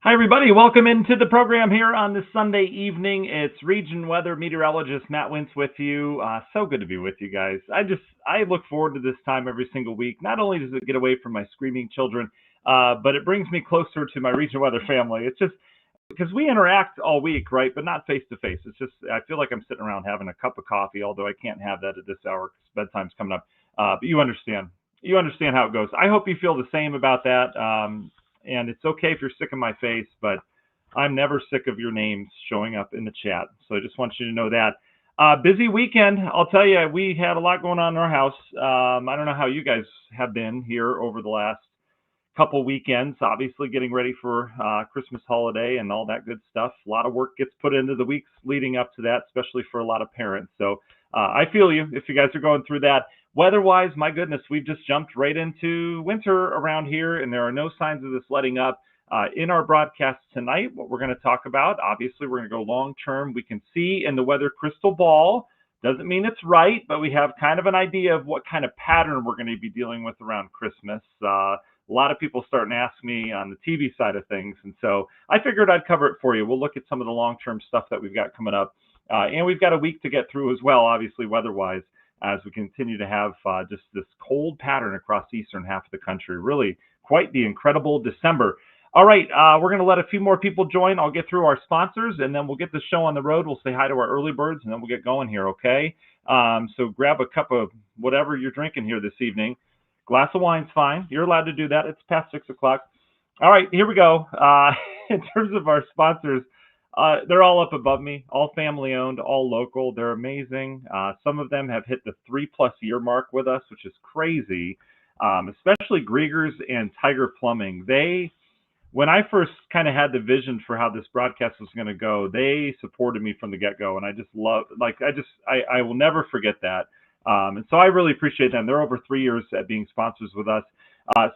Hi, everybody. Welcome into the program here on this Sunday evening. It's region weather meteorologist Matt Wintz with you. So good to be with you guys. I look forward to this time every single week. Not only does it get away from my screaming children, but it brings me closer to my region weather family. It's just because we interact all week, right? But not face to face. It's just I feel like I'm sitting around having a cup of coffee, although I can't have that at this hour because bedtime's coming up. But you understand. You understand how it goes. I hope you feel the same about that. And it's okay if you're sick of my face, but I'm never sick of your names showing up in the chat. So I just want you to know that. Busy weekend. I'll tell you, we had a lot going on in our house. I don't know how you guys have been here over the last couple weekends, obviously getting ready for Christmas holiday and all that good stuff. A lot of work gets put into the weeks leading up to that, especially for a lot of parents. So I feel you if you guys are going through that. Weather-wise, my goodness, we've just jumped right into winter around here, and there are no signs of this letting up. In our broadcast tonight, what we're going to talk about, obviously, we're going to go long-term. We can see in the weather crystal ball. Doesn't mean it's right, but we have kind of an idea of what kind of pattern we're going to be dealing with around Christmas. A lot of people starting to ask me on the TV side of things, and so I figured I'd cover it for you. We'll look at some of the long-term stuff that we've got coming up, and we've got a week to get through as well, obviously, weather-wise, as we continue to have just this cold pattern across the eastern half of the country. Really quite the incredible December. All right, we're going to let a few more people join. I'll get through our sponsors, and then we'll get the show on the road. We'll say hi to our early birds, and then we'll get going here, okay? So grab a cup of whatever you're drinking here this evening. Glass of wine's fine. You're allowed to do that. It's past 6 o'clock. All right, here we go. In terms of our sponsors, they're all up above me, all family owned, all local. They're amazing. Some of them have hit the 3+ year mark with us, which is crazy, especially Griegers and Tiger Plumbing. When I first kind of had the vision for how this broadcast was going to go, they supported me from the get-go, and I just love, I will never forget that. And so I really appreciate them. They're over 3 years at being sponsors with us.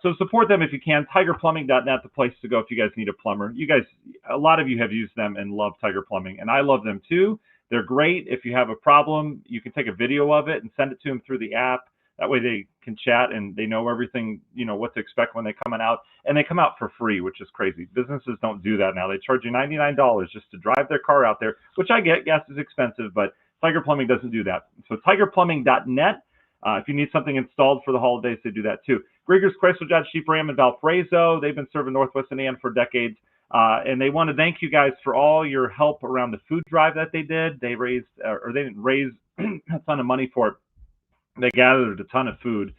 So support them if you can. TigerPlumbing.net, the place to go if you guys need a plumber. You guys, a lot of you have used them and love Tiger Plumbing, and I love them too. They're great. If you have a problem, you can take a video of it and send it to them through the app. That way they can chat and they know everything, what to expect when they come out. And they come out for free, which is crazy. Businesses don't do that now. They charge you $99 just to drive their car out there, which I get. Gas is expensive, but Tiger Plumbing doesn't do that. So TigerPlumbing.net. If you need something installed for the holidays, they do that too. Griegers, Chrysler, Dodge, Jeep, Ram, and Valparaiso. They've been serving Northwest Indiana for decades. And they want to thank you guys for all your help around the food drive that they did. They raised, or they didn't raise a ton of money for it. They gathered a ton of food,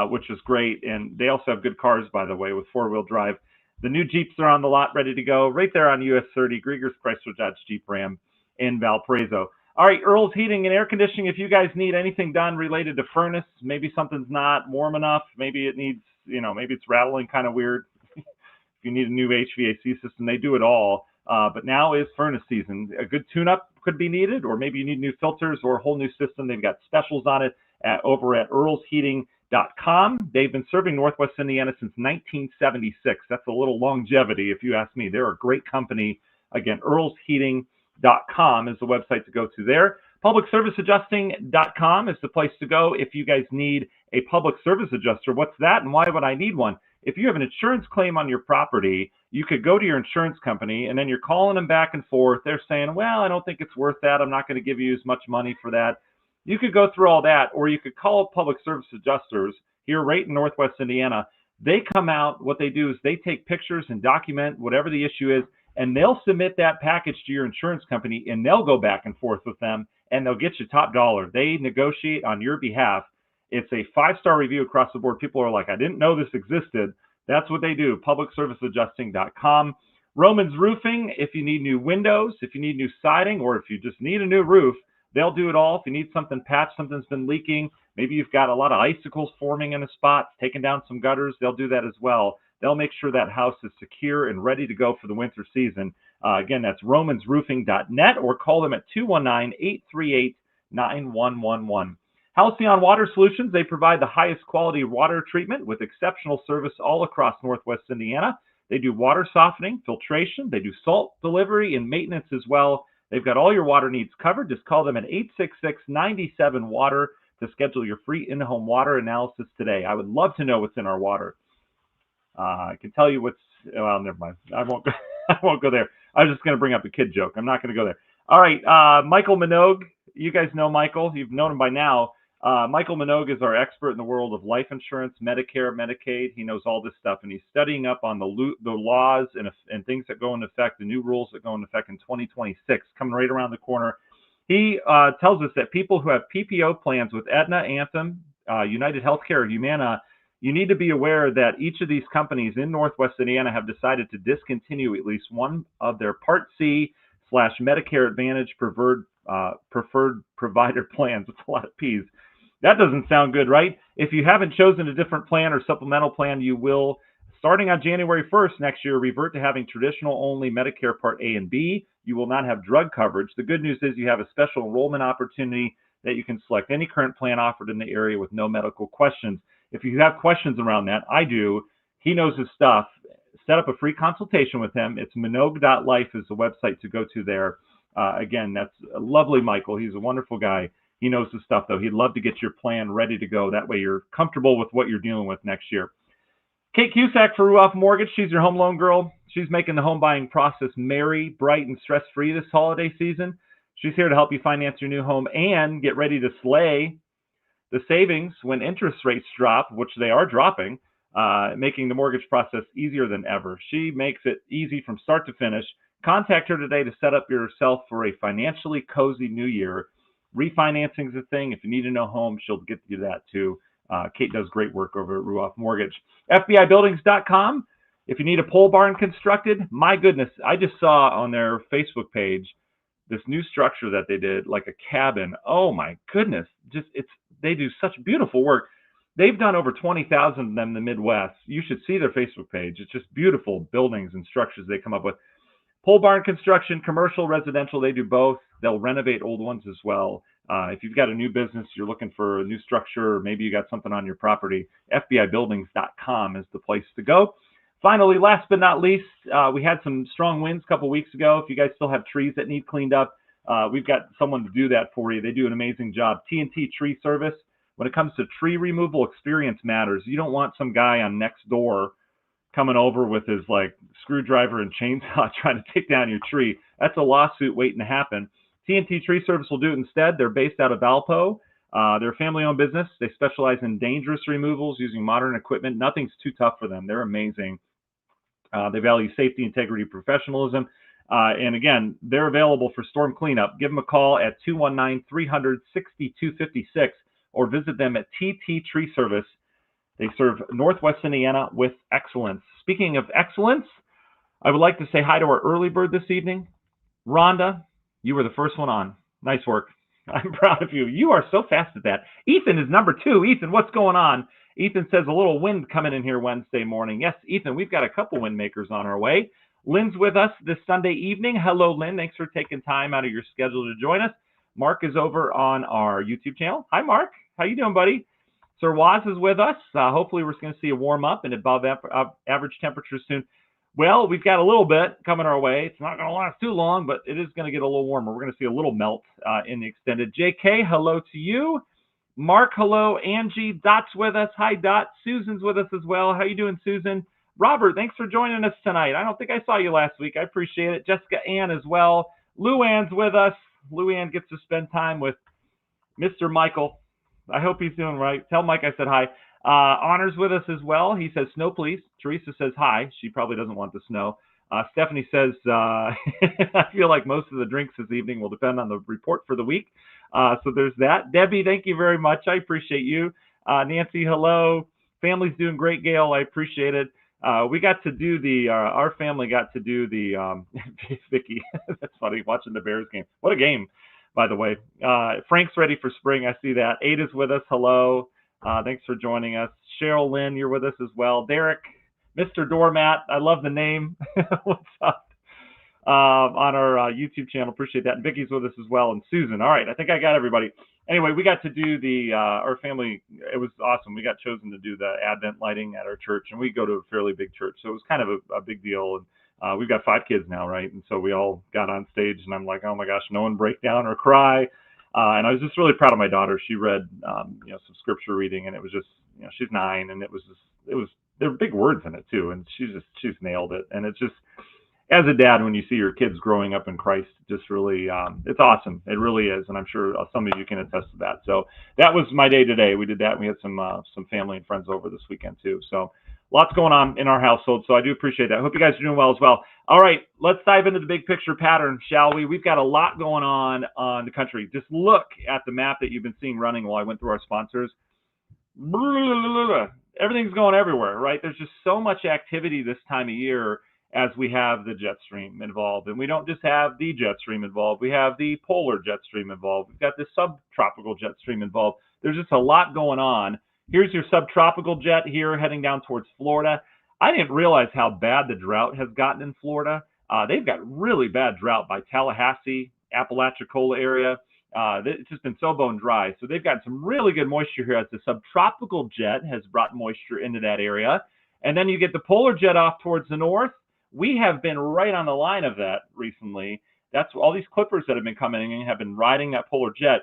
which was great. And they also have good cars, by the way, with 4-wheel drive. The new Jeeps are on the lot, ready to go, right there on US 30, Griegers, Chrysler, Dodge, Jeep, Ram, in Valparaiso. All right, Earl's Heating and Air Conditioning. If you guys need anything done related to furnace, maybe something's not warm enough, maybe it needs, maybe it's rattling kind of weird. If you need a new HVAC system, they do it all. But now is furnace season. A good tune-up could be needed, or maybe you need new filters or a whole new system. They've got specials on it over at earlsheating.com. They've been serving Northwest Indiana since 1976. That's a little longevity, if you ask me. They're a great company. Again, earlsheating.com is the website to go to there. Publicserviceadjusting.com is the place to go if you guys need a public service adjuster. What's that and why would I need one? If you have an insurance claim on your property, you could go to your insurance company and then you're calling them back and forth. They're saying, well, I don't think it's worth that. I'm not going to give you as much money for that. You could go through all that, or you could call public service adjusters here right in Northwest Indiana. They come out, what they do is they take pictures and document whatever the issue is, and they'll submit that package to your insurance company, and they'll go back and forth with them, and they'll get you top dollar. They negotiate on your behalf. It's a 5-star review across the board. People are like, I didn't know this existed. That's what they do, publicserviceadjusting.com. Romans Roofing, if you need new windows, if you need new siding, or if you just need a new roof, they'll do it all. If you need something patched, something's been leaking, maybe you've got a lot of icicles forming in a spot, taking down some gutters, they'll do that as well. They'll make sure that house is secure and ready to go for the winter season. Again, that's romansroofing.net, or call them at 219-838-9111. Halcyon Water Solutions, they provide the highest quality water treatment with exceptional service all across Northwest Indiana. They do water softening, filtration, they do salt delivery and maintenance as well. They've got all your water needs covered. Just call them at 866-97-WATER to schedule your free in-home water analysis today. I would love to know what's in our water. I can tell you what's, well, never mind. I won't I won't go there. I was just going to bring up a kid joke. I'm not going to go there. All right, Michael Minogue. You guys know Michael. You've known him by now. Michael Minogue is our expert in the world of life insurance, Medicare, Medicaid. He knows all this stuff, and he's studying up on the laws and things that go into effect, the new rules that go into effect in 2026, coming right around the corner. He tells us that people who have PPO plans with Aetna, Anthem, United Healthcare, Humana, you need to be aware that each of these companies in Northwest Indiana have decided to discontinue at least one of their Part C / Medicare Advantage preferred provider plans. It's a lot of P's. That doesn't sound good, right? If you haven't chosen a different plan or supplemental plan, you will, starting on January 1st next year, revert to having traditional only Medicare Part A and B. You will not have drug coverage. The good news is you have a special enrollment opportunity that you can select any current plan offered in the area with no medical questions. If you have questions around that, I do. He knows his stuff. Set up a free consultation with him. It's minogue.life is the website to go to there. Again, that's a lovely Michael. He's a wonderful guy. He knows his stuff, though. He'd love to get your plan ready to go. That way you're comfortable with what you're dealing with next year. Kate Cusack for Ruoff Mortgage. She's your home loan girl. She's making the home buying process merry, bright, and stress-free this holiday season. She's here to help you finance your new home and get ready to slay the savings when interest rates drop, which they are dropping, making the mortgage process easier than ever. She makes it easy from start to finish. Contact her today to set up yourself for a financially cozy new year. Refinancing is a thing. If you need a new home, she'll get you that too. Kate does great work over at Ruoff Mortgage. FBIbuildings.com. If you need a pole barn constructed, my goodness, I just saw on their Facebook page this new structure that they did, like a cabin. Oh my goodness, they do such beautiful work. They've done over 20,000 of them in the Midwest. You should see their Facebook page. It's just beautiful buildings and structures they come up with. Pole barn construction, commercial, residential, they do both. They'll renovate old ones as well. If you've got a new business, you're looking for a new structure, or maybe you got something on your property, FBIbuildings.com is the place to go. Finally, last but not least, we had some strong winds a couple weeks ago. If you guys still have trees that need cleaned up, we've got someone to do that for you. They do an amazing job. TNT Tree Service. When it comes to tree removal, experience matters. You don't want some guy on next door coming over with his like screwdriver and chainsaw trying to take down your tree. That's a lawsuit waiting to happen. TNT Tree Service will do it instead. They're based out of Valpo. They're a family-owned business. They specialize in dangerous removals using modern equipment. Nothing's too tough for them. They're amazing. They value safety, integrity, professionalism. And again, they're available for storm cleanup. Give them a call at 219-300-6256 or visit them at TT Tree Service. They serve Northwest Indiana with excellence. Speaking of excellence, I would like to say hi to our early bird this evening. Rhonda, you were the first one on. Nice work. I'm proud of you. You are so fast at that. Ethan is number 2. Ethan, what's going on? Ethan says a little wind coming in here Wednesday morning. Yes, Ethan, we've got a couple wind makers on our way. Lynn's with us this Sunday evening. Hello, Lynn. Thanks for taking time out of your schedule to join us. Mark is over on our YouTube channel. Hi, Mark. How you doing, buddy? Sir Waz is with us. Hopefully, we're going to see a warm up and above average temperatures soon. Well, we've got a little bit coming our way. It's not going to last too long, but it is going to get a little warmer. We're going to see a little melt in the extended. JK, hello to you. Mark, hello. Angie, Dot's with us. Hi, Dot. Susan's with us as well. How you doing, Susan? Robert, thanks for joining us tonight. I don't think I saw you last week. I appreciate it. Jessica Ann as well. Lou Ann's with us. Lou Ann gets to spend time with Mr. Michael. I hope he's doing right. Tell Mike I said hi. Honor's with us as well. He says, snow, please. Teresa says hi. She probably doesn't want the snow. Stephanie says, I feel like most of the drinks this evening will depend on the report for the week. So there's that. Debbie, thank you very much. I appreciate you. Nancy, hello. Family's doing great, Gail. I appreciate it. We got to do our family got to do the, Vicky, that's funny, watching the Bears game. What a game, by the way. Frank's ready for spring. I see that. Ada's with us. Hello. Thanks for joining us. Cheryl Lynn, you're with us as well. Derek, Mr. Doormat, I love the name. What's up? On our YouTube channel. Appreciate that. And Vicky's with us as well. And Susan. All right. I think I got everybody. Anyway, we got to do our family. It was awesome. We got chosen to do the Advent lighting at our church, and we go to a fairly big church. So it was kind of a big deal. And we've got 5 kids now, right? And so we all got on stage, and I'm like, oh my gosh, no one break down or cry. And I was just really proud of my daughter. She read, some scripture reading, and it was just, she's 9, and there were big words in it too, and she's nailed it. And it's as a dad, when you see your kids growing up in Christ, just really, it's awesome. It really is, and I'm sure some of you can attest to that. So that was my day today. We did that. And we had some family and friends over this weekend too. So lots going on in our household. So I do appreciate that. Hope you guys are doing well as well. All right, let's dive into the big picture pattern, shall we? We've got a lot going on the country. Just look at the map that you've been seeing running while I went through our sponsors. Everything's going everywhere, right? There's just so much activity this time of year as we have the jet stream involved. And we don't just have the jet stream involved, we have the polar jet stream involved. We've got the subtropical jet stream involved. There's just a lot going on. Here's your subtropical jet here heading down towards Florida. I didn't realize how bad the drought has gotten in Florida. They've got really bad drought by Tallahassee, Apalachicola area. It's just been so bone dry. So they've got some really good moisture here as the subtropical jet has brought moisture into that area. And then you get the polar jet off towards the north. We have been right on the line of that recently. That's all these clippers that have been coming in have been riding that polar jet.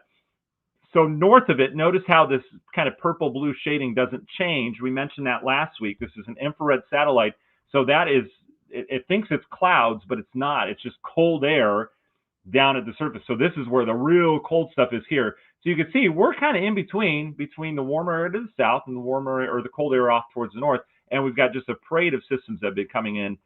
So north of it, notice how this kind of purple blue shading doesn't change. We mentioned that last week. This is an infrared satellite. So that is, it thinks it's clouds, but it's not. It's just cold air down at the surface. So this is where the real cold stuff is here. So you can see we're kind of in between the warmer area to the south and the warmer or the cold air off towards the north. And we've got just a parade of systems that have been coming in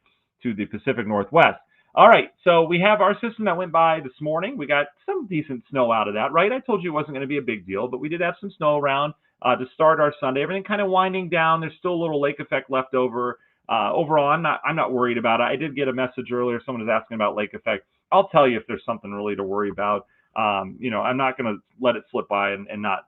to the Pacific Northwest. All right, so we have our system that went by this morning. We got some decent snow out of that, right? I told you it wasn't going to be a big deal, but we did have some snow around to start our Sunday. Everything kind of winding down. There's still a little lake effect left over. Overall, I'm not worried about it. I did get a message earlier. Someone was asking about lake effect. I'll tell you if there's something really to worry about. I'm not going to let it slip by and not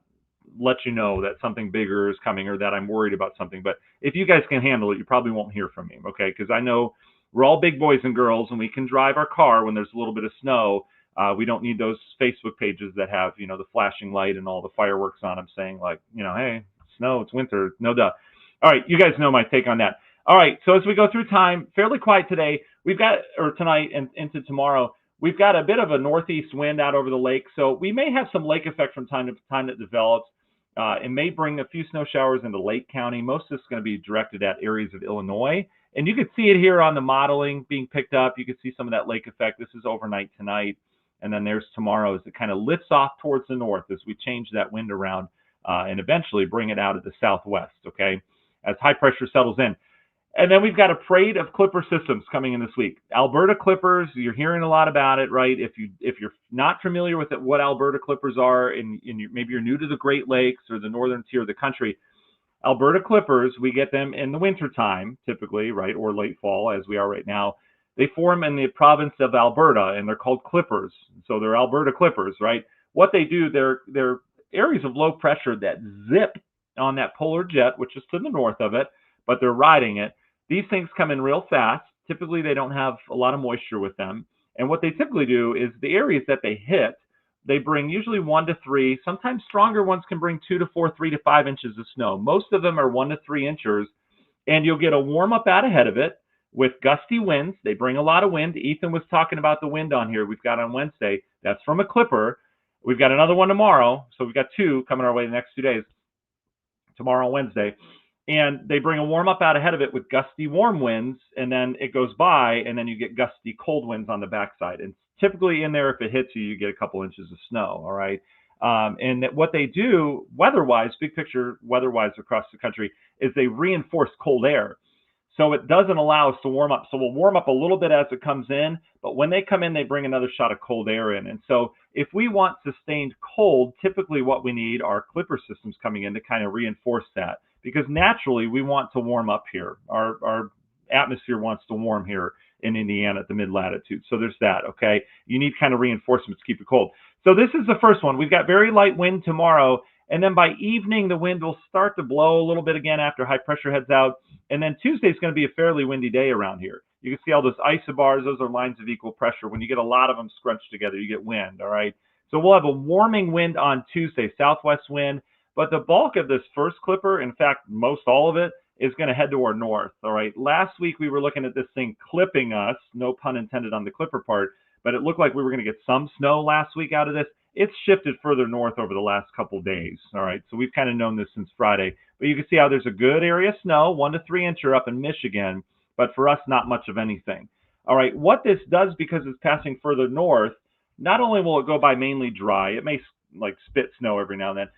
let you know that something bigger is coming or that I'm worried about something. But if you guys can handle it, you probably won't hear from me, okay? Because I know we're all big boys and girls, and we can drive our car when there's a little bit of snow. We don't need those Facebook pages that have, the flashing light and all the fireworks on them saying like, hey, snow, it's winter. No duh. All right, you guys know my take on that. All right, so as we go through time, fairly quiet today. Tonight and into tomorrow, we've got a bit of a northeast wind out over the lake. So we may have some lake effect from time to time that develops. It may bring a few snow showers into Lake County. Most of this is going to be directed at areas of Illinois. And you can see it here on the modeling being picked up. You can see some of that lake effect. This is overnight tonight. And then there's tomorrow as it kind of lifts off towards the north as we change that wind around and eventually bring it out of the southwest, okay, as high pressure settles in. And then we've got a parade of clipper systems coming in this week. Alberta clippers, you're hearing a lot about it, right? If you're not familiar with what Alberta clippers are, and maybe you're new to the Great Lakes or the northern tier of the country, Alberta clippers, we get them in the wintertime, typically, right, or late fall, as we are right now. They form in the province of Alberta, and they're called clippers. So they're Alberta clippers, right? What they do, they're areas of low pressure that zip on that polar jet, which is to the north of it, but they're riding it. These things come in real fast. Typically, they don't have a lot of moisture with them. And what they typically do is the areas that they hit, they bring usually 1 to 3. Sometimes stronger ones can bring 2 to 4, 3 to 5 inches of snow. Most of them are 1 to 3 inches. And you'll get a warm up out ahead of it with gusty winds. They bring a lot of wind. Ethan was talking about the wind on here we've got on Wednesday. That's from a clipper. We've got another one tomorrow. So we've got 2 coming our way the next 2 days, tomorrow and Wednesday. And they bring a warm up out ahead of it with gusty warm winds, and then it goes by, and then you get gusty cold winds on the backside. And typically in there, if it hits you, you get a couple inches of snow, all right? And what they do weather-wise, big picture weather-wise across the country, is they reinforce cold air. So it doesn't allow us to warm up. So we'll warm up a little bit as it comes in, but when they come in, they bring another shot of cold air in. And so if we want sustained cold, typically what we need are clipper systems coming in to kind of reinforce that. Because naturally, we want to warm up here. Our atmosphere wants to warm here in Indiana at the mid-latitude. So there's that, okay? You need kind of reinforcements to keep it cold. So this is the first one. We've got very light wind tomorrow, and then by evening, the wind will start to blow a little bit again after high pressure heads out. And then Tuesday is going to be a fairly windy day around here. You can see all those isobars. Those are lines of equal pressure. When you get a lot of them scrunched together, you get wind, all right? So we'll have a warming wind on Tuesday, southwest wind. But the bulk of this first clipper, in fact, most all of it, is going to head to our north, all right? Last week, we were looking at this thing clipping us, no pun intended on the clipper part, but it looked like we were going to get some snow last week out of this. It's shifted further north over the last couple days, all right? So we've kind of known this since Friday. But you can see how there's a good area of snow, 1 to 3 incher up in Michigan, but for us, not much of anything. All right, what this does, because it's passing further north, not only will it go by mainly dry, it may like spit snow every now and then.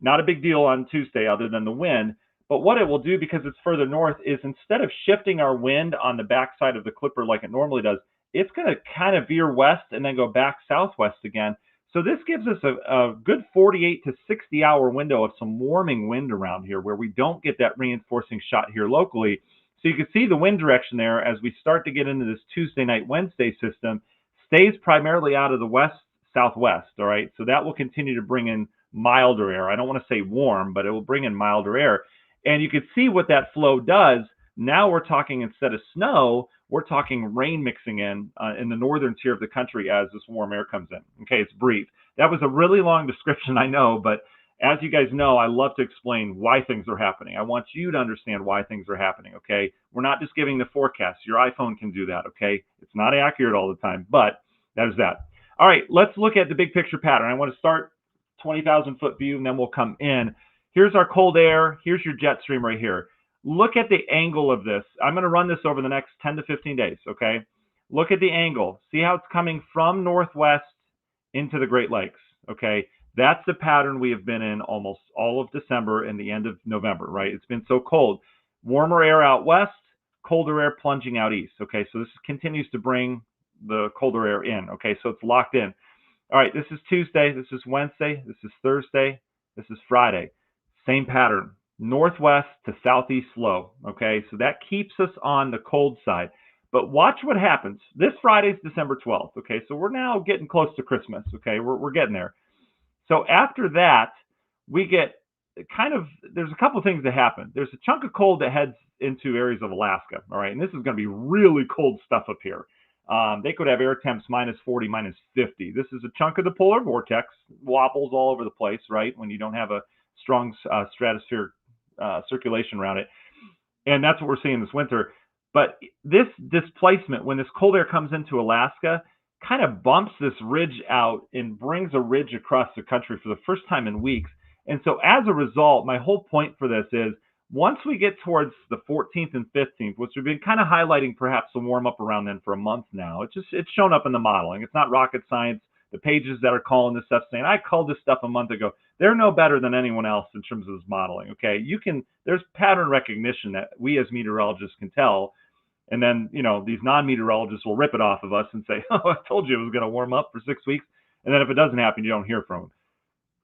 Not a big deal on Tuesday other than the wind. But what it will do, because it's further north, is instead of shifting our wind on the backside of the clipper like it normally does, it's going to kind of veer west and then go back southwest again. So this gives us a good 48 to 60 hour window of some warming wind around here where we don't get that reinforcing shot here locally. So you can see the wind direction there as we start to get into this Tuesday night, Wednesday system, stays primarily out of the west southwest. All right, so that will continue to bring in milder air. I don't want to say warm, but it will bring in milder air. And you can see what that flow does. Now we're talking, instead of snow, we're talking rain mixing in the northern tier of the country as this warm air comes in. Okay, it's brief. That was a really long description, I know, but as you guys know, I love to explain why things are happening. I want you to understand why things are happening, okay? We're not just giving the forecast. Your iPhone can do that, okay? It's not accurate all the time, but that is that. All right, let's look at the big picture pattern. I want to start 20,000 foot view, and then we'll come in. Here's our cold air. Here's your jet stream right here. Look at the angle of this. I'm going to run this over the next 10 to 15 days, okay? Look at the angle. See how it's coming from northwest into the Great Lakes, okay? That's the pattern we have been in almost all of December and the end of November, right? It's been so cold. Warmer air out west, colder air plunging out east, okay? So this continues to bring the colder air in, okay? So it's locked in. All right, this is Tuesday, this is Wednesday, this is Thursday, this is Friday. Same pattern, northwest to southeast flow, okay? So that keeps us on the cold side. But watch what happens. This Friday's December 12th, okay? So we're now getting close to Christmas, okay? We're getting there. So after that, we get there's a couple of things that happen. There's a chunk of cold that heads into areas of Alaska, all right? And this is going to be really cold stuff up here. They could have air temps minus 40, minus 50. This is a chunk of the polar vortex, wobbles all over the place, right, when you don't have a strong stratospheric circulation around it. And that's what we're seeing this winter. But this displacement, when this cold air comes into Alaska, kind of bumps this ridge out and brings a ridge across the country for the first time in weeks. And so as a result, my whole point for this is, once we get towards the 14th and 15th, which we've been kind of highlighting perhaps some warm up around then for a month now, it's shown up in the modeling. It's not rocket science. The pages that are calling this stuff saying, I called this stuff a month ago, they're no better than anyone else in terms of this modeling, okay? There's pattern recognition that we as meteorologists can tell. And then, these non-meteorologists will rip it off of us and say, oh, I told you it was going to warm up for 6 weeks. And then if it doesn't happen, you don't hear from them.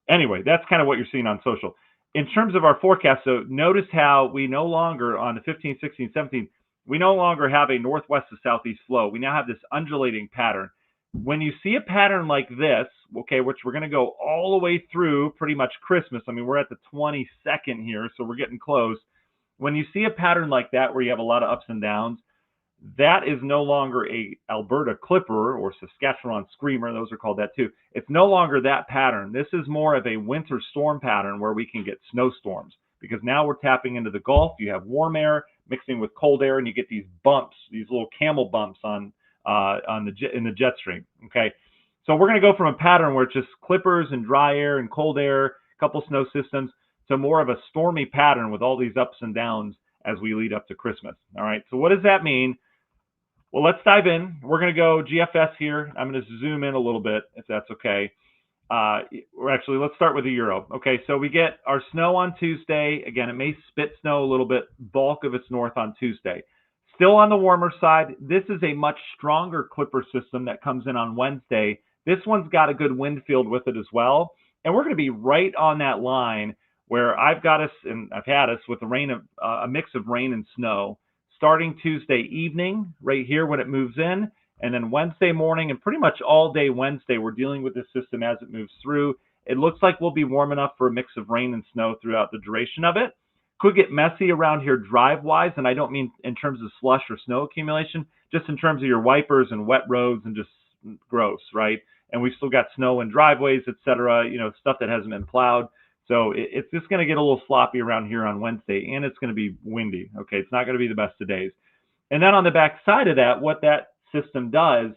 Anyway, that's kind of what you're seeing on social. In terms of our forecast, so notice how we no longer, on the 15th, 16th, 17th, we no longer have a northwest to southeast flow. We now have this undulating pattern. When you see a pattern like this, okay, which we're going to go all the way through pretty much Christmas. I mean, we're at the 22nd here, so we're getting close. When you see a pattern like that where you have a lot of ups and downs, that is no longer a Alberta Clipper or Saskatchewan Screamer. Those are called that too. It's no longer that pattern. This is more of a winter storm pattern where we can get snowstorms, because now we're tapping into the Gulf. You have warm air mixing with cold air, and you get these bumps, these little camel bumps in the jet stream. Okay, so we're going to go from a pattern where it's just clippers and dry air and cold air, a couple snow systems, to more of a stormy pattern with all these ups and downs as we lead up to Christmas. All right, so what does that mean? Well, let's dive in. We're going to go GFS here. I'm going to zoom in a little bit, if that's okay. Let's start with the Euro. Okay, so we get our snow on Tuesday. Again, it may spit snow a little bit, bulk of it's north on Tuesday. Still on the warmer side, this is a much stronger clipper system that comes in on Wednesday. This one's got a good wind field with it as well. And we're going to be right on that line where I've got us, and I've had us with a mix of rain and snow, starting Tuesday evening right here when it moves in, and then Wednesday morning and pretty much all day Wednesday, we're dealing with this system as it moves through. It looks like we'll be warm enough for a mix of rain and snow throughout the duration of it. Could get messy around here drive-wise, and I don't mean in terms of slush or snow accumulation, just in terms of your wipers and wet roads and just gross, right? And we've still got snow in driveways, etc., stuff that hasn't been plowed. So it's just going to get a little sloppy around here on Wednesday, and it's going to be windy. Okay, it's not going to be the best of days. And then on the back side of that, what that system does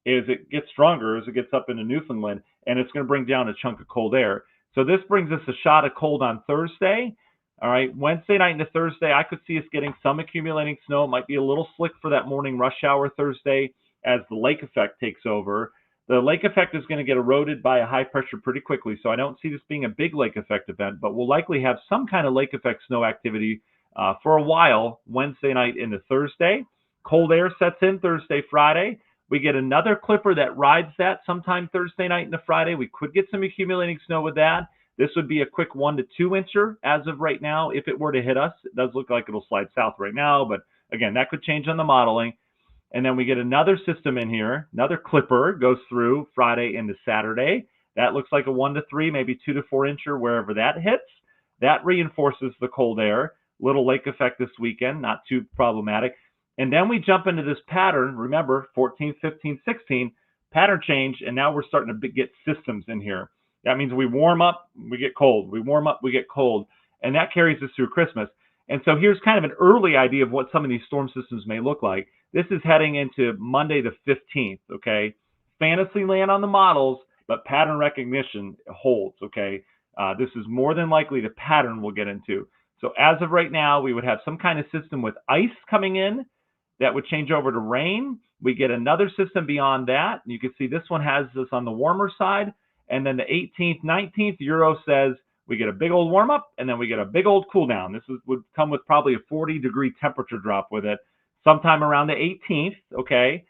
is it gets stronger as it gets up into Newfoundland, and it's going to bring down a chunk of cold air. So this brings us a shot of cold on Thursday. All right, Wednesday night into Thursday, I could see us getting some accumulating snow. It might be a little slick for that morning rush hour Thursday as the lake effect takes over. The lake effect is going to get eroded by a high pressure pretty quickly, so I don't see this being a big lake effect event, but we'll likely have some kind of lake effect snow activity for a while Wednesday night into Thursday. Cold air sets in Thursday, Friday. We get another clipper that rides that sometime Thursday night into Friday. We could get some accumulating snow with that. This would be a quick 1 to 2 incher as of right now if it were to hit us. It does look like it'll slide south right now, but again, that could change on the modeling. And then we get another system in here, another clipper goes through Friday into Saturday. That looks like a 1 to 3, maybe 2 to 4 incher wherever that hits. That reinforces the cold air. Little lake effect this weekend, not too problematic. And then we jump into this pattern. Remember, 14, 15, 16, pattern change, and now we're starting to get systems in here. That means we warm up, we get cold. We warm up, we get cold. And that carries us through Christmas. And so here's kind of an early idea of what some of these storm systems may look like. This is heading into Monday the 15th, okay? Fantasy land on the models, but pattern recognition holds, okay? This is more than likely the pattern we'll get into. So as of right now, we would have some kind of system with ice coming in that would change over to rain. We get another system beyond that. You can see this one has this on the warmer side. And then the 18th, 19th, Euro says we get a big old warm up and then we get a big old cool down. This would come with probably a 40-degree temperature drop with it sometime around the 18th, okay?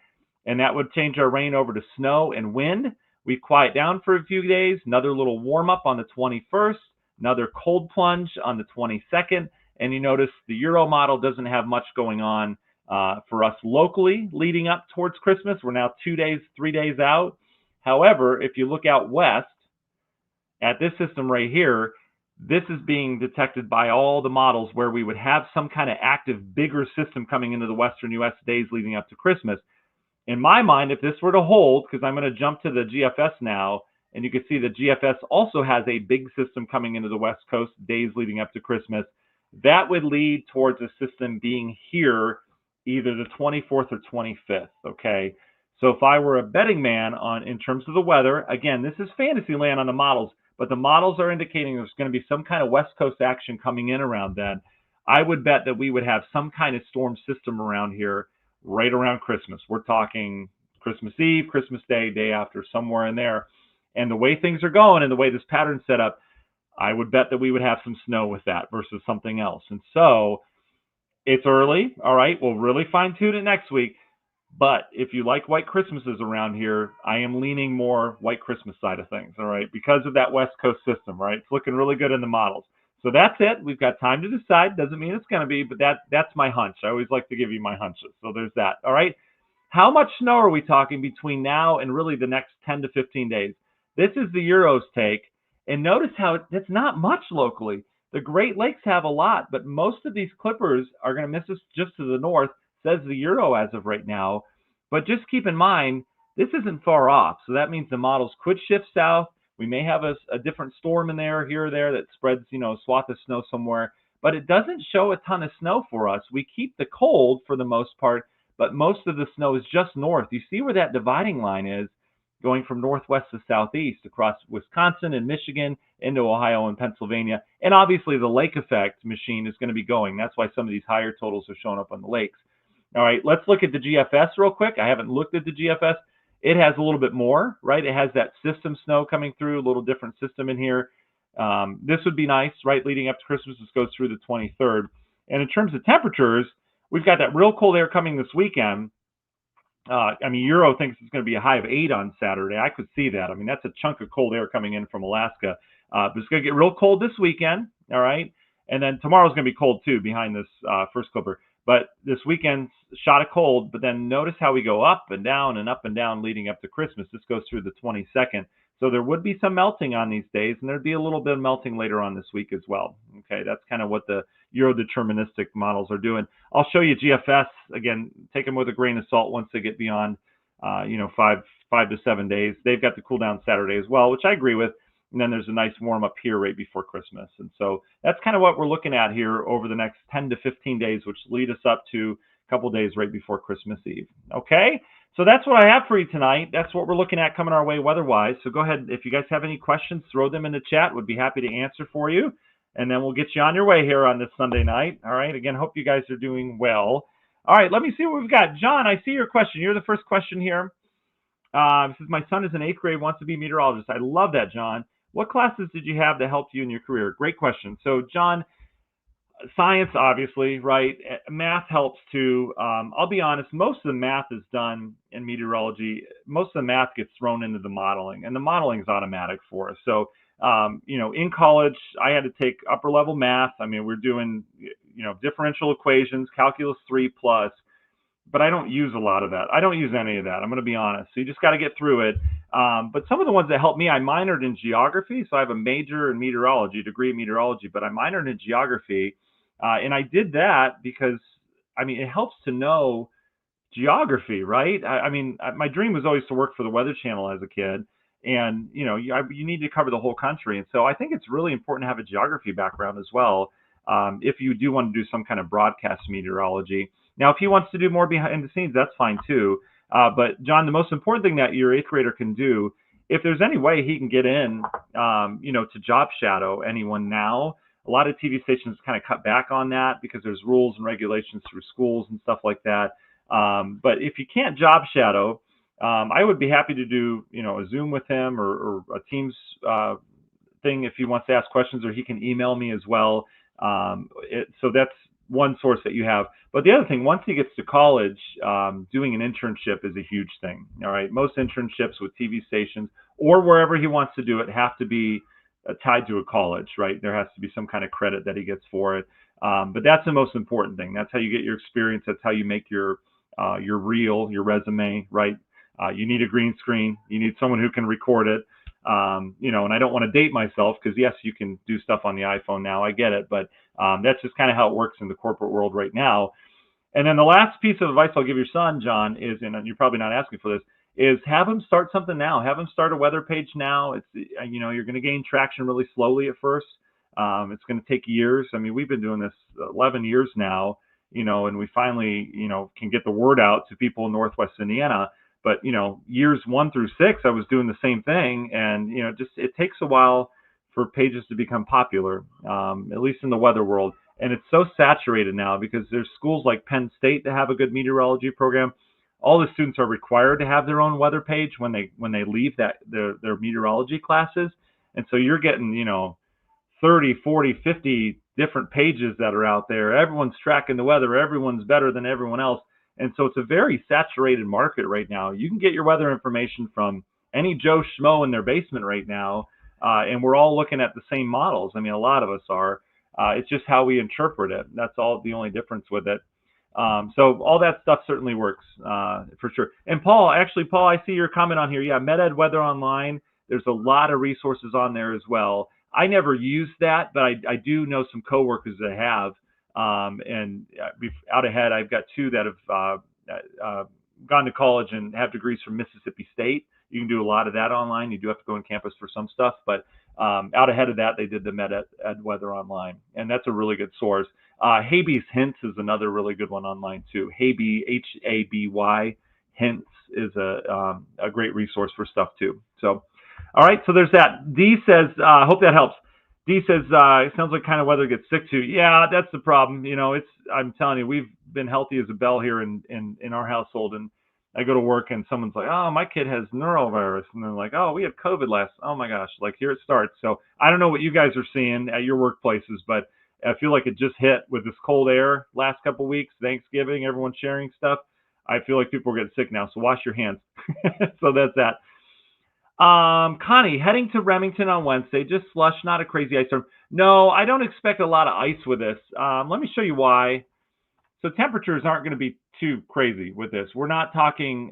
And that would change our rain over to snow and wind. We quiet down for a few days, another little warm up on the 21st, another cold plunge on the 22nd. And you notice the Euro model doesn't have much going on for us locally leading up towards Christmas. We're now 2 days, 3 days out. However, if you look out west at this system right here, this is being detected by all the models where we would have some kind of active, bigger system coming into the western U.S. days leading up to Christmas. In my mind, if this were to hold, because I'm going to jump to the GFS now, and you can see the GFS also has a big system coming into the West Coast days leading up to Christmas, that would lead towards a system being here either the 24th or 25th, okay? So if I were a betting man in terms of the weather, again, this is fantasy land on the models, but the models are indicating there's going to be some kind of West Coast action coming in around then. I would bet that we would have some kind of storm system around here right around Christmas. We're talking Christmas Eve, Christmas Day, day after, somewhere in there. And the way things are going and the way this pattern's set up, I would bet that we would have some snow with that versus something else. And so it's early, all right? We'll really fine-tune it next week. But if you like white Christmases around here, I am leaning more white Christmas side of things, all right? Because of that West Coast system, right? It's looking really good in the models. So that's it. We've got time to decide. Doesn't mean it's going to be, but that's my hunch. I always like to give you my hunches. So there's that, all right? How much snow are we talking between now and really the next 10 to 15 days? This is the Euro's take. And notice how it's not much locally. The Great Lakes have a lot, but most of these clippers are going to miss us just to the north, says the Euro as of right now. But just keep in mind, this isn't far off. So that means the models could shift south. We may have a different storm in there, here or there, that spreads, a swath of snow somewhere. But it doesn't show a ton of snow for us. We keep the cold for the most part, but most of the snow is just north. You see where that dividing line is, going from northwest to southeast across Wisconsin and Michigan into Ohio and Pennsylvania. And obviously the lake effect machine is going to be going. That's why some of these higher totals are showing up on the lakes. All right, let's look at the GFS real quick. I haven't looked at the GFS. It has a little bit more, right? It has that system snow coming through, a little different system in here. This would be nice, right? Leading up to Christmas, this goes through the 23rd. And in terms of temperatures, we've got that real cold air coming this weekend. Euro thinks it's going to be a high of 8 on Saturday. I could see that. That's a chunk of cold air coming in from Alaska. But it's going to get real cold this weekend, all right? And then tomorrow's going to be cold, too, behind this first clipper. But this weekend's shot of cold, but then notice how we go up and down leading up to Christmas. This goes through the 22nd. So there would be some melting on these days, and there'd be a little bit of melting later on this week as well. Okay, that's kind of what the Euro-deterministic models are doing. I'll show you GFS. Again, take them with a grain of salt once they get beyond, 5 to 7 days. They've got the cool down Saturday as well, which I agree with. And then there's a nice warm up here right before Christmas. And so that's kind of what we're looking at here over the next 10 to 15 days, which lead us up to a couple days right before Christmas Eve. Okay, so that's what I have for you tonight. That's what we're looking at coming our way weather-wise. So go ahead, if you guys have any questions, throw them in the chat. We'd be happy to answer for you. and then we'll get you on your way here on this Sunday night. All right. Again, hope you guys are doing well. All right, let me see what we've got. John, I see your question. You're the first question here. This is my son is in 8th grade, wants to be a meteorologist. I love that, John. What classes did you have that helped you in your career? Great question. So, John, science, obviously, right? Math helps too. I'll be honest, most of the math is done in meteorology. Most of the math gets thrown into the modeling, and the modeling is automatic for us. So, in college, I had to take upper level math. I mean, we're doing, differential equations, calculus 3 plus, but I don't use a lot of that. I don't use any of that. I'm going to be honest. So you just got to get through it. But some of the ones that helped me, I minored in geography. So I have a major in meteorology, degree in meteorology, but I minored in geography. And I did that because, it helps to know geography, right? My dream was always to work for the Weather Channel as a kid. And, you need to cover the whole country. And so I think it's really important to have a geography background as well, if you do want to do some kind of broadcast meteorology. Now, if he wants to do more behind the scenes, that's fine too. But John, the most important thing that your 8th grader can do, if there's any way he can get in, to job shadow anyone now, a lot of TV stations kind of cut back on that because there's rules and regulations through schools and stuff like that. But if you can't job shadow, I would be happy to do, a Zoom with him or a Teams thing if he wants to ask questions, or he can email me as well. So that's one source that you have. But the other thing, once he gets to college, doing an internship is a huge thing. All right. Most internships with TV stations or wherever he wants to do it have to be tied to a college, right? There has to be some kind of credit that he gets for it. But that's the most important thing. That's how you get your experience. That's how you make your reel, your resume, right? You need a green screen. You need someone who can record it. And I don't want to date myself because yes, you can do stuff on the iPhone now. I get it, but that's just kind of how it works in the corporate world right now. And then the last piece of advice I'll give your son, John, is, and you're probably not asking for this, is have him start something now. Have him start a weather page now. It's, you're going to gain traction really slowly at first. It's going to take years. We've been doing this 11 years now, and we finally, can get the word out to people in Northwest Indiana. But, years 1 through 6, I was doing the same thing. And, it takes a while for pages to become popular, at least in the weather world. And it's so saturated now because there's schools like Penn State that have a good meteorology program. All the students are required to have their own weather page when they leave their meteorology classes. And so you're getting, 30, 40, 50 different pages that are out there. Everyone's tracking the weather. Everyone's better than everyone else. And so it's a very saturated market right now. You can get your weather information from any Joe Schmo in their basement right now. And we're all looking at the same models. a lot of us are. It's just how we interpret it. That's all the only difference with it. So all that stuff certainly works for sure. And Paul, I see your comment on here. Yeah, MedEd Weather Online. There's a lot of resources on there as well. I never used that, but I do know some coworkers that have. And out ahead, I've got 2 that have gone to college and have degrees from Mississippi State. You can do a lot of that online. You do have to go on campus for some stuff, but out ahead of that, they did the MedEd Weather Online, and that's a really good source. Haby's Hints is another really good one online too. Haby, Haby Hints is a great resource for stuff too. So, all right, so there's that. D says, hope that helps. D says, it sounds like kind of weather gets sick too. Yeah, that's the problem. I'm telling you, we've been healthy as a bell here in our household, and I go to work and someone's like, oh, my kid has norovirus. And they're like, oh, we had COVID oh my gosh, like here it starts. So I don't know what you guys are seeing at your workplaces, but I feel like it just hit with this cold air last couple of weeks, Thanksgiving, everyone sharing stuff. I feel like people are getting sick now. So wash your hands. So that's that. Connie, heading to Remington on Wednesday, just slush, not a crazy ice storm. No, I don't expect a lot of ice with this. Let me show you why. So temperatures aren't going to be too crazy with this. We're not talking,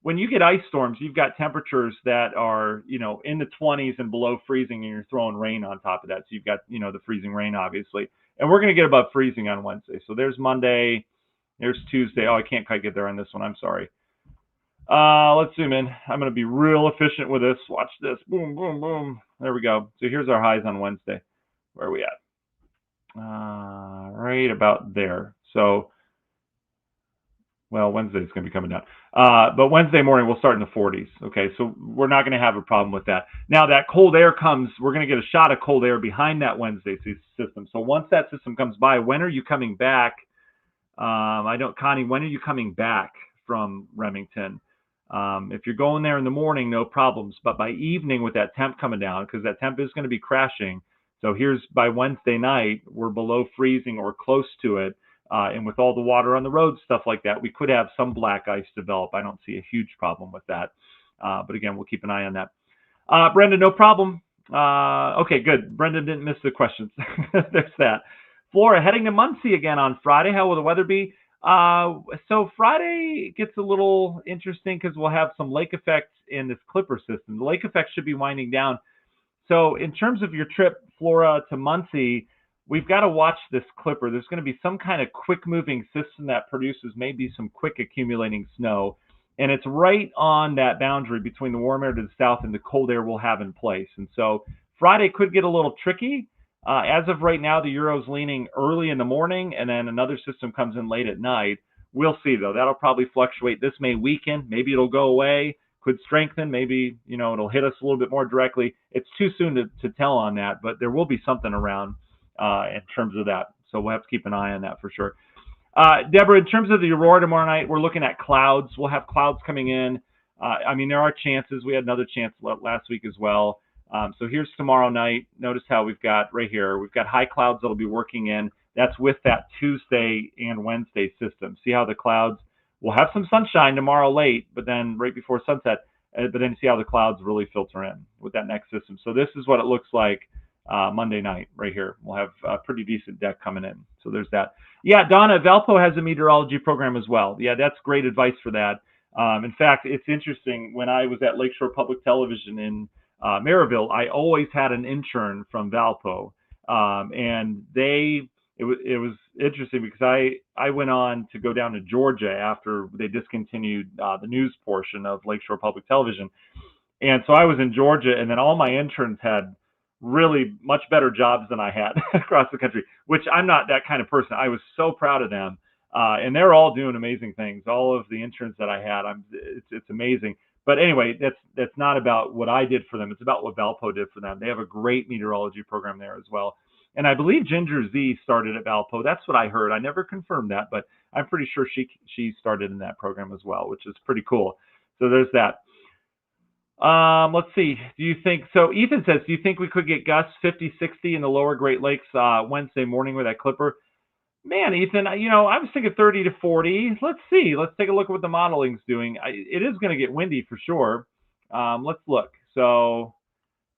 when you get ice storms, you've got temperatures that are, in the 20s and below freezing, and you're throwing rain on top of that. So you've got, the freezing rain, obviously. And we're going to get above freezing on Wednesday. So there's Monday, there's Tuesday. Oh, I can't quite get there on this one. I'm sorry. Let's zoom in. I'm going to be real efficient with this. Watch this. Boom, boom, boom. There we go. So here's our highs on Wednesday. Where are we at? Right about there. So Well, Wednesday's going to be coming down. But Wednesday morning we'll start in the 40s. Okay, so we're not going to have a problem with that. Now that cold air comes, we're going to get a shot of cold air behind that Wednesday system. So once that system comes by, when are you coming back? I don't, Connie. When are you coming back from Remington? If you're going there in the morning, no problems. But by evening, with that temp coming down, because that temp is going to be crashing. So here's by Wednesday night, we're below freezing or close to it. And with all the water on the road, stuff like that, we could have some black ice develop. I don't see a huge problem with that. But again, we'll keep an eye on that. Brenda, no problem. Okay, good. Brenda didn't miss the questions. There's that. Flora, heading to Muncie again on Friday. How will the weather be? So Friday gets a little interesting because we'll have some lake effects in this Clipper system. The lake effect should be winding down. So in terms of your trip, Flora, to Muncie, we've got to watch this Clipper. There's going to be some kind of quick moving system that produces maybe some quick accumulating snow. And it's right on that boundary between the warm air to the south and the cold air we'll have in place. And so Friday could get a little tricky. As of right now, the Euro's leaning early in the morning, and then another system comes in late at night. We'll see, though. That'll probably fluctuate. This may weaken. Maybe it'll go away. Could strengthen. Maybe, it'll hit us a little bit more directly. It's too soon to tell on that, but there will be something around in terms of that. So we'll have to keep an eye on that for sure. Deborah, in terms of the aurora tomorrow night, we're looking at clouds. We'll have clouds coming in. There are chances. We had another chance last week as well. So here's tomorrow night. Notice how we've got right here, we've got high clouds that'll be working in. That's with that Tuesday and Wednesday system. See how the clouds, we'll have some sunshine tomorrow late, but then right before sunset, but then see how the clouds really filter in with that next system. So this is what it looks like Monday night right here. We'll have a pretty decent deck coming in. So there's that. Yeah, Donna, Valpo has a meteorology program as well. Yeah, that's great advice for that. In fact, it's interesting. When I was at Lakeshore Public Television in Maryville, I always had an intern from Valpo, and it was interesting because I went on to go down to Georgia after they discontinued the news portion of Lakeshore Public Television, and so I was in Georgia, and then all my interns had really much better jobs than I had across the country, which I'm not that kind of person. I was so proud of them, and they're all doing amazing things. All of the interns that I had, it's amazing. But anyway, that's not about what I did for them. It's about what Valpo did for them. They have a great meteorology program there as well. And I believe Ginger Z started at Valpo. That's what I heard. I never confirmed that, but I'm pretty sure she started in that program as well, which is pretty cool. So there's that. Let's see. Do you think so? Ethan says, do you think we could get gusts 50, 60 in the lower Great Lakes Wednesday morning with that Clipper? Man, Ethan, I was thinking 30 to 40. Let's see. Let's take a look at what the modeling's doing. It is going to get windy for sure. Let's look. So,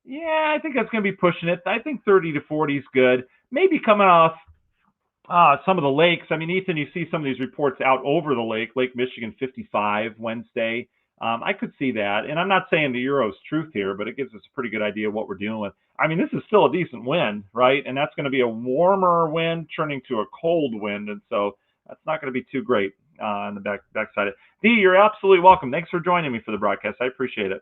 yeah, I think that's going to be pushing it. I think 30 to 40 is good. Maybe coming off some of the lakes. Ethan, you see some of these reports out over the lake, Lake Michigan 55 Wednesday. I could see that. And I'm not saying the Euro's truth here, but it gives us a pretty good idea of what we're dealing with. This is still a decent wind, right? And that's going to be a warmer wind turning to a cold wind. And so that's not going to be too great on the backside. Dee, you're absolutely welcome. Thanks for joining me for the broadcast. I appreciate it.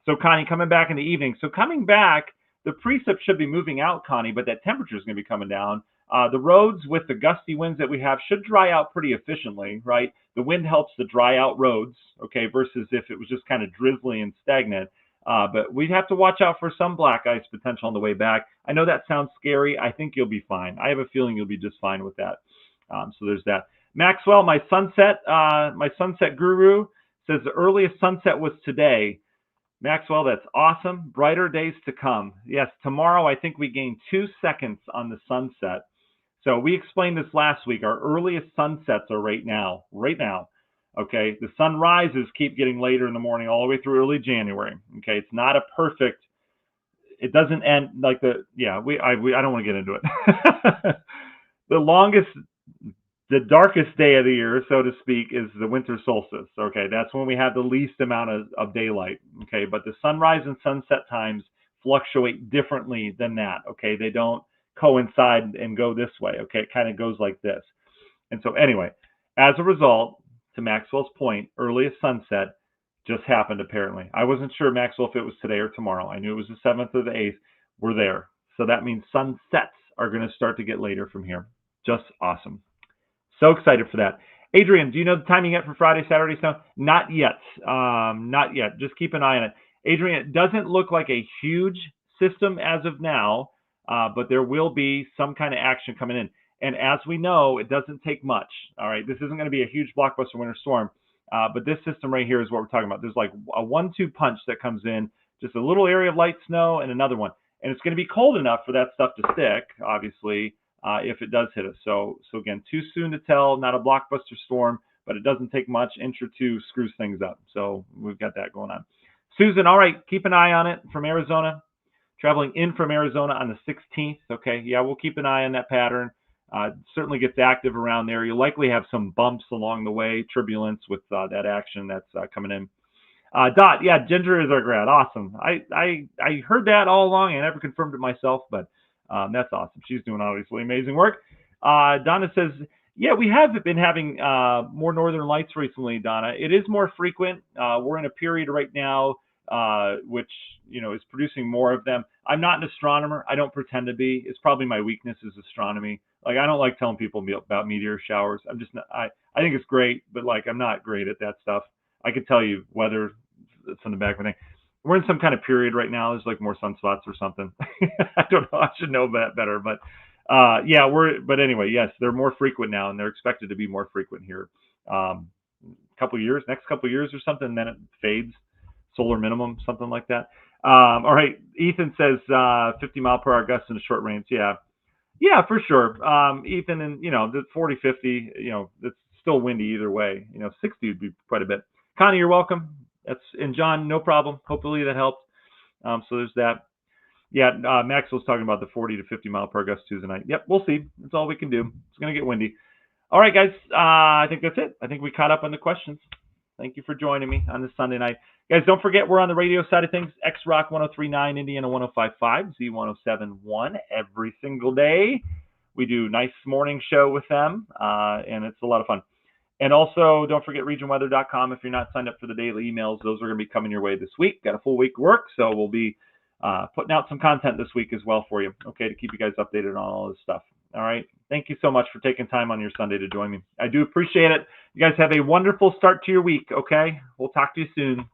So, Connie, coming back in the evening. So coming back, the precip should be moving out, Connie, but that temperature is going to be coming down. The roads with the gusty winds that we have should dry out pretty efficiently, right? The wind helps to dry out roads, okay, versus if it was just kind of drizzly and stagnant. But we'd have to watch out for some black ice potential on the way back. I know that sounds scary. I think you'll be fine. I have a feeling you'll be just fine with that. So there's that. Maxwell, my sunset guru, says the earliest sunset was today. Maxwell, that's awesome. Brighter days to come. Yes, tomorrow I think we gain 2 seconds on the sunset. So we explained this last week. Our earliest sunsets are right now. Okay, the sunrises keep getting later in the morning all the way through early January. Okay, it's not a perfect. It doesn't end like I don't want to get into it. The darkest day of the year, so to speak, is the winter solstice. Okay, that's when we have the least amount of daylight. Okay, but the sunrise and sunset times fluctuate differently than that. Okay, they don't coincide and go this way. Okay, it kind of goes like this. And so anyway, as a result, to Maxwell's point, earliest sunset just happened apparently. I wasn't sure, Maxwell, if it was today or tomorrow. I knew it was the 7th or the 8th. We're there. So that means sunsets are going to start to get later from here. Just awesome. So excited for that. Adrian, do you know the timing yet for Friday, Saturday snow? Not yet. Not yet. Just keep an eye on it. Adrian, it doesn't look like a huge system as of now, but there will be some kind of action coming in. And as we know, it doesn't take much. All right, this isn't going to be a huge blockbuster winter storm, but this system right here is what we're talking about. There's like a 1-2 punch that comes in, just a little area of light snow and another one. And it's going to be cold enough for that stuff to stick, obviously, if it does hit us. So again, too soon to tell, not a blockbuster storm, but it doesn't take much. Inch or two screws things up. So we've got that going on. Susan, all right, keep an eye on it from Arizona. Traveling in from Arizona on the 16th. Okay, yeah, we'll keep an eye on that pattern. Certainly gets active around there. You'll likely have some bumps along the way, turbulence with that action that's coming in. Dot, yeah, Ginger is our grad. Awesome. I heard that all along. I never confirmed it myself, but that's awesome. She's doing obviously amazing work. Donna says, yeah, we have been having more northern lights recently, Donna. It is more frequent. We're in a period right now which, you know, is producing more of them. I'm not an astronomer. I don't pretend to be. It's probably my weakness is astronomy. Like, I don't like telling people about meteor showers. I'm just not, I think it's great, but like, I'm not great at that stuff. I could tell you whether it's in the back of my thing. We're in some kind of period right now. There's like more sunspots or something. I don't know. I should know that better, but yeah, but anyway, yes, they're more frequent now, and they're expected to be more frequent here. Next couple years or something, and then it fades. Solar minimum, something like that. All right, Ethan says 50 mile per hour gusts in a short range. Yeah, for sure. Ethan, and you know, the 40, 50, you know, it's still windy either way. You know, 60 would be quite a bit. Connie, you're welcome. And John, no problem. Hopefully that helped. So there's that. Yeah, Max was talking about the 40 to 50 mile per hour gusts Tuesday night. Yep, we'll see. That's all we can do. It's going to get windy. All right, guys. I think that's it. I think we caught up on the questions. Thank you for joining me on this Sunday night. Guys, don't forget we're on the radio side of things. X-Rock 103.9, Indiana 105.5, Z107.1 every single day. We do nice morning show with them, and it's a lot of fun. And also, don't forget regionweather.com. If you're not signed up for the daily emails, those are going to be coming your way this week. Got a full week of work, so we'll be putting out some content this week as well for you, okay, to keep you guys updated on all this stuff. All right. Thank you so much for taking time on your Sunday to join me. I do appreciate it. You guys have a wonderful start to your week, okay? We'll talk to you soon.